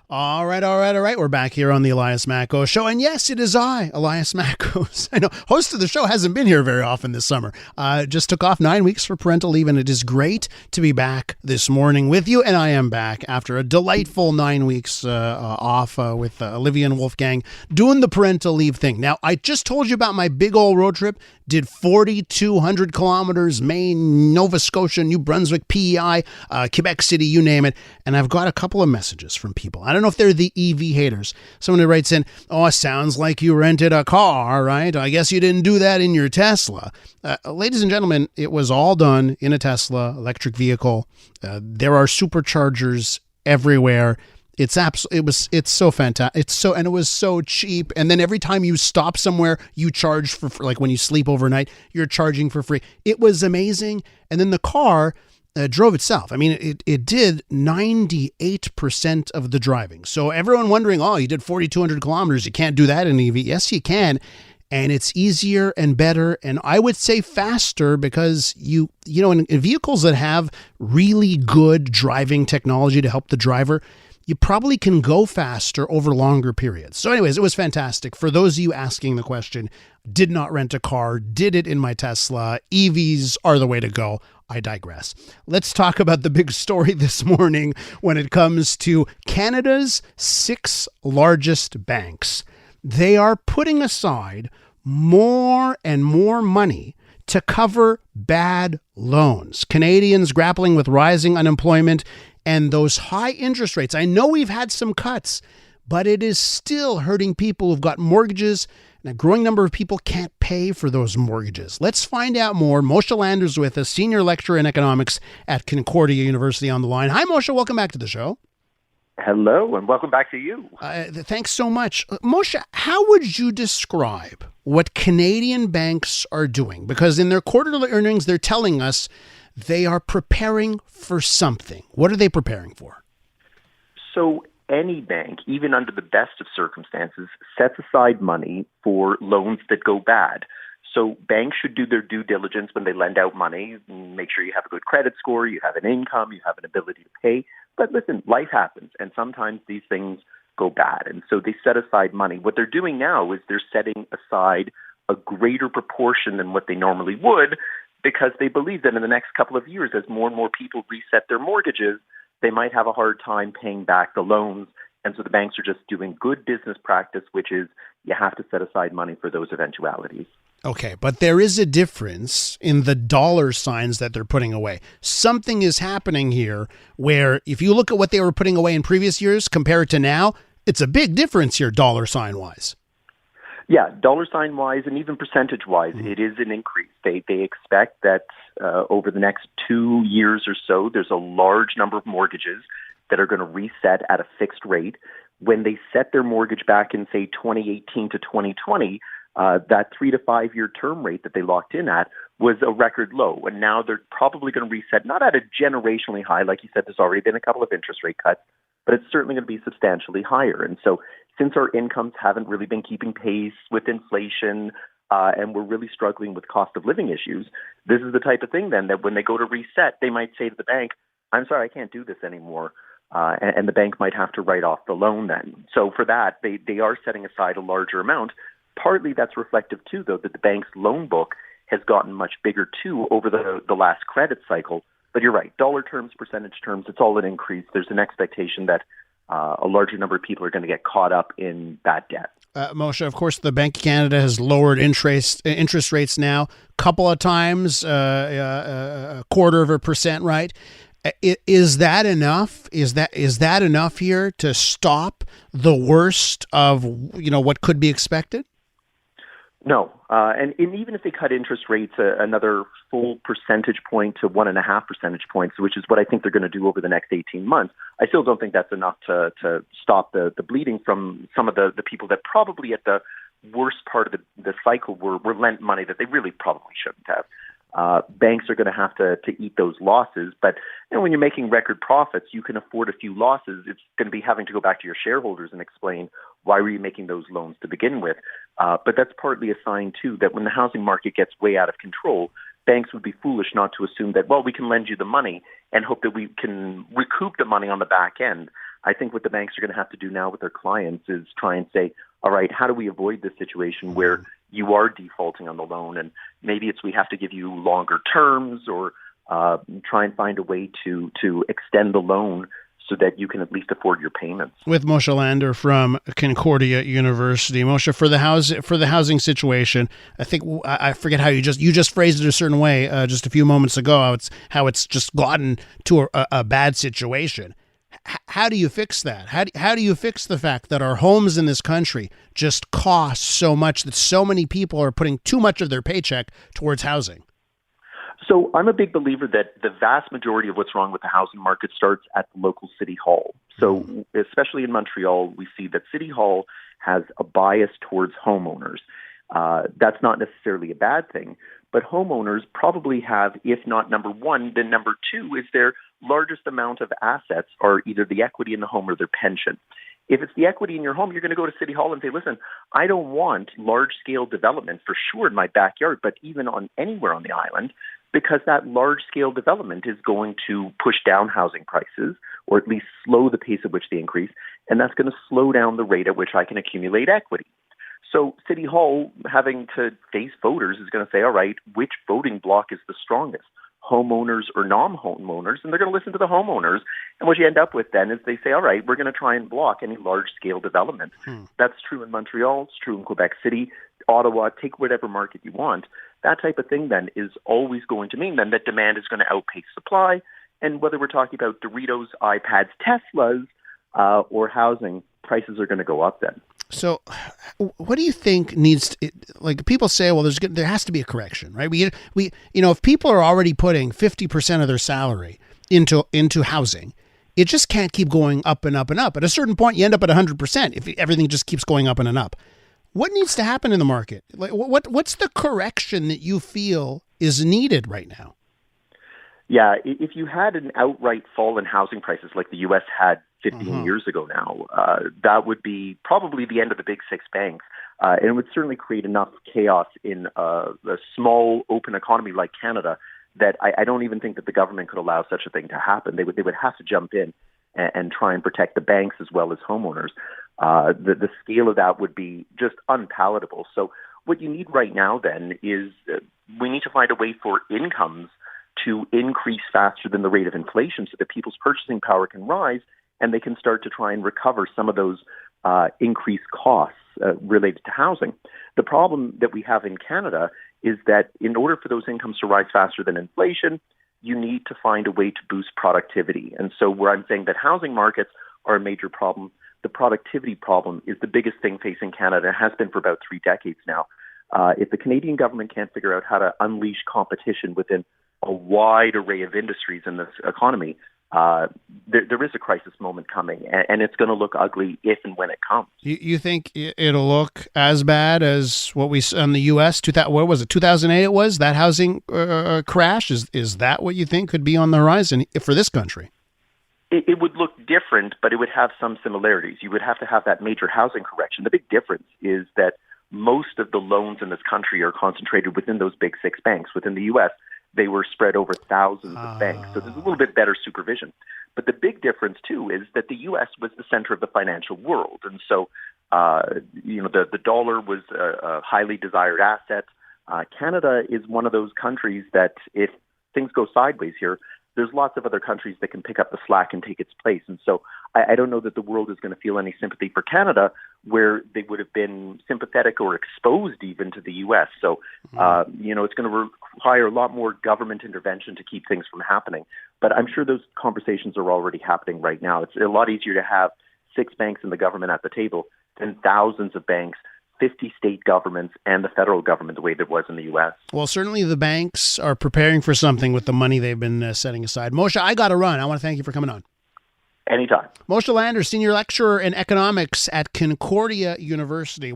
All right. We're back here on the Elias Macko Show. And yes, it is I, Elias Mackos. I know, host of the show hasn't been here very often this summer. Just took off 9 weeks for parental leave, and it is great to be back this morning with you. And I am back after a delightful 9 weeks off with Olivia and Wolfgang doing the parental leave thing. Now, I just told you about my big old road trip. Did 4,200 kilometers, Maine, Nova Scotia, New Brunswick, PEI, Quebec City, you name it. And I've got a couple of messages from people. I don't know if they're the EV haters. Someone who writes in, "Oh, it sounds like you rented a car, right? I guess you didn't do that in your Tesla." Ladies and gentlemen, it was all done in a Tesla electric vehicle. There are superchargers everywhere. It's so fantastic. And it was so cheap. And then every time you stop somewhere, you charge for like when you sleep overnight, you're charging for free. It was amazing. And then the car drove itself. I mean, it did 98% of the driving. So everyone wondering, oh, you did 4,200 kilometers. You can't do that in an EV. Yes, you can. And it's easier and better. And I would say faster because you know, in vehicles that have really good driving technology to help the driver, you probably can go faster over longer periods. So anyways, it was fantastic. For those of you asking the question, did not rent a car, did it in my Tesla. EVs are the way to go. I digress. Let's talk about the big story this morning when it comes to Canada's 6 largest banks. They are putting aside more and more money to cover bad loans. Canadians grappling with rising unemployment and those high interest rates. I know we've had some cuts, but it is still hurting people who've got mortgages, and a growing number of people can't pay for those mortgages. Let's find out more. Moshe Lander's with us, senior lecturer in economics at Concordia University on the line. Hi, Moshe. Welcome back to the show. Hello, and welcome back to you. Thanks so much. Moshe, how would you describe what Canadian banks are doing? Because in their quarterly earnings, they're telling us they are preparing for something. What are they preparing for? So any bank, even under the best of circumstances, sets aside money for loans that go bad. So banks should do their due diligence when they lend out money, make sure you have a good credit score, you have an income, you have an ability to pay. But listen, life happens, and sometimes these things go bad. And so they set aside money. What they're doing now is they're setting aside a greater proportion than what they normally would, because they believe that in the next couple of years, as more and more people reset their mortgages, they might have a hard time paying back the loans. And so the banks are just doing good business practice, which is you have to set aside money for those eventualities. Okay, but there is a difference in the dollar signs that they're putting away. Something is happening here where if you look at what they were putting away in previous years compared to now, it's a big difference here dollar sign wise. Yeah, dollar sign wise and even percentage wise, it is an increase. They expect that over the next 2 years or so, there's a large number of mortgages that are going to reset at a fixed rate. When they set their mortgage back in, say, 2018 to 2020, that 3 to 5 year term rate that they locked in at was a record low. And now they're probably going to reset, not at a generationally high. Like you said, there's already been a couple of interest rate cuts, but it's certainly going to be substantially higher. And so since our incomes haven't really been keeping pace with inflation, and we're really struggling with cost of living issues, this is the type of thing then that when they go to reset, they might say to the bank, I'm sorry, I can't do this anymore. And the bank might have to write off the loan then. So for that, they are setting aside a larger amount. Partly that's reflective too, though, that the bank's loan book has gotten much bigger too over the last credit cycle. But you're right, dollar terms, percentage terms, it's all an increase. There's an expectation that a larger number of people are going to get caught up in bad debt. Moshe, of course, the Bank of Canada has lowered interest rates now a couple of times, a 0.25%, right? Is that enough? Is that enough here to stop the worst of what could be expected? No, and even if they cut interest rates another full percentage point to 1.5 percentage points, which is what I think they're going to do over the next 18 months, I still don't think that's enough to stop the bleeding from some of the people that probably at the worst part of the cycle were lent money that they really probably shouldn't have. Banks are going to have to eat those losses. But when you're making record profits, you can afford a few losses. It's going to be having to go back to your shareholders and explain why were you making those loans to begin with. But that's partly a sign, too, that when the housing market gets way out of control, banks would be foolish not to assume that, well, we can lend you the money and hope that we can recoup the money on the back end. I think what the banks are going to have to do now with their clients is try and say, all right, how do we avoid this situation where you are defaulting on the loan? And maybe we have to give you longer terms or try and find a way to extend the loan so that you can at least afford your payments. With Moshe Lander from Concordia University. Moshe, for the housing situation, I think I forget how you just phrased it a certain way just a few moments ago. How it's just gotten to a bad situation. How do you fix that? How do you fix the fact that our homes in this country just cost so much that so many people are putting too much of their paycheck towards housing? So I'm a big believer that the vast majority of what's wrong with the housing market starts at the local city hall. So especially in Montreal, we see that City Hall has a bias towards homeowners. That's not necessarily a bad thing, but homeowners probably have, if not number one, then number two is their largest amount of assets are either the equity in the home or their pension. If it's the equity in your home, you're going to go to City Hall and say, listen, I don't want large-scale development for sure in my backyard, but even on anywhere on the island, because that large-scale development is going to push down housing prices or at least slow the pace at which they increase, and that's going to slow down the rate at which I can accumulate equity. So City Hall, having to face voters, is going to say, all right, which voting bloc is the strongest, homeowners or non-homeowners? And they're going to listen to the homeowners. And what you end up with then is they say, all right, we're going to try and block any large-scale development. That's true in Montreal. It's true in Quebec City, Ottawa, take whatever market you want. That type of thing then is always going to mean then that demand is going to outpace supply. And whether we're talking about Doritos, iPads, Teslas, or housing, prices are going to go up then. So what do you think needs to, like people say, well, there has to be a correction, right? We if people are already putting 50% of their salary into housing, it just can't keep going up and up and up. At a certain point, you end up at 100% if everything just keeps going up and up. What needs to happen in the market? Like, what's the correction that you feel is needed right now? Yeah, if you had an outright fall in housing prices like the U.S. had 15 years ago now, that would be probably the end of the big six banks. And it would certainly create enough chaos in a small, open economy like Canada that I don't even think that the government could allow such a thing to happen. They would have to jump in and try and protect the banks as well as homeowners. The scale of that would be just unpalatable. So what you need right now then is we need to find a way for incomes to increase faster than the rate of inflation so that people's purchasing power can rise and they can start to try and recover some of those increased costs related to housing. The problem that we have in Canada is that in order for those incomes to rise faster than inflation, you need to find a way to boost productivity. And so where I'm saying that housing markets are a major problem, the productivity problem is the biggest thing facing Canada. It has been for about 3 decades now. If the Canadian government can't figure out how to unleash competition within a wide array of industries in this economy, there is a crisis moment coming, and it's going to look ugly if and when it comes. You think it'll look as bad as what we saw in the U.S.? What was it, 2008 it was, that housing crash? Is that what you think could be on the horizon for this country? It would look different, but it would have some similarities. You would have to have that major housing correction. The big difference is that most of the loans in this country are concentrated within those big six banks. Within the U.S., they were spread over thousands of banks. So there's a little bit better supervision. But the big difference, too, is that the U.S. was the center of the financial world. And so, the dollar was a highly desired asset. Canada is one of those countries that if things go sideways here, there's lots of other countries that can pick up the slack and take its place. And so I don't know that the world is going to feel any sympathy for Canada where they would have been sympathetic or exposed even to the U.S. So, it's going to require a lot more government intervention to keep things from happening. But I'm sure those conversations are already happening right now. It's a lot easier to have 6 banks in the government at the table than thousands of banks, 50 state governments, and the federal government the way there was in the U.S. Well, certainly the banks are preparing for something with the money they've been setting aside. Moshe, I got to run. I want to thank you for coming on. Anytime. Moshe Lander, Senior Lecturer in Economics at Concordia University.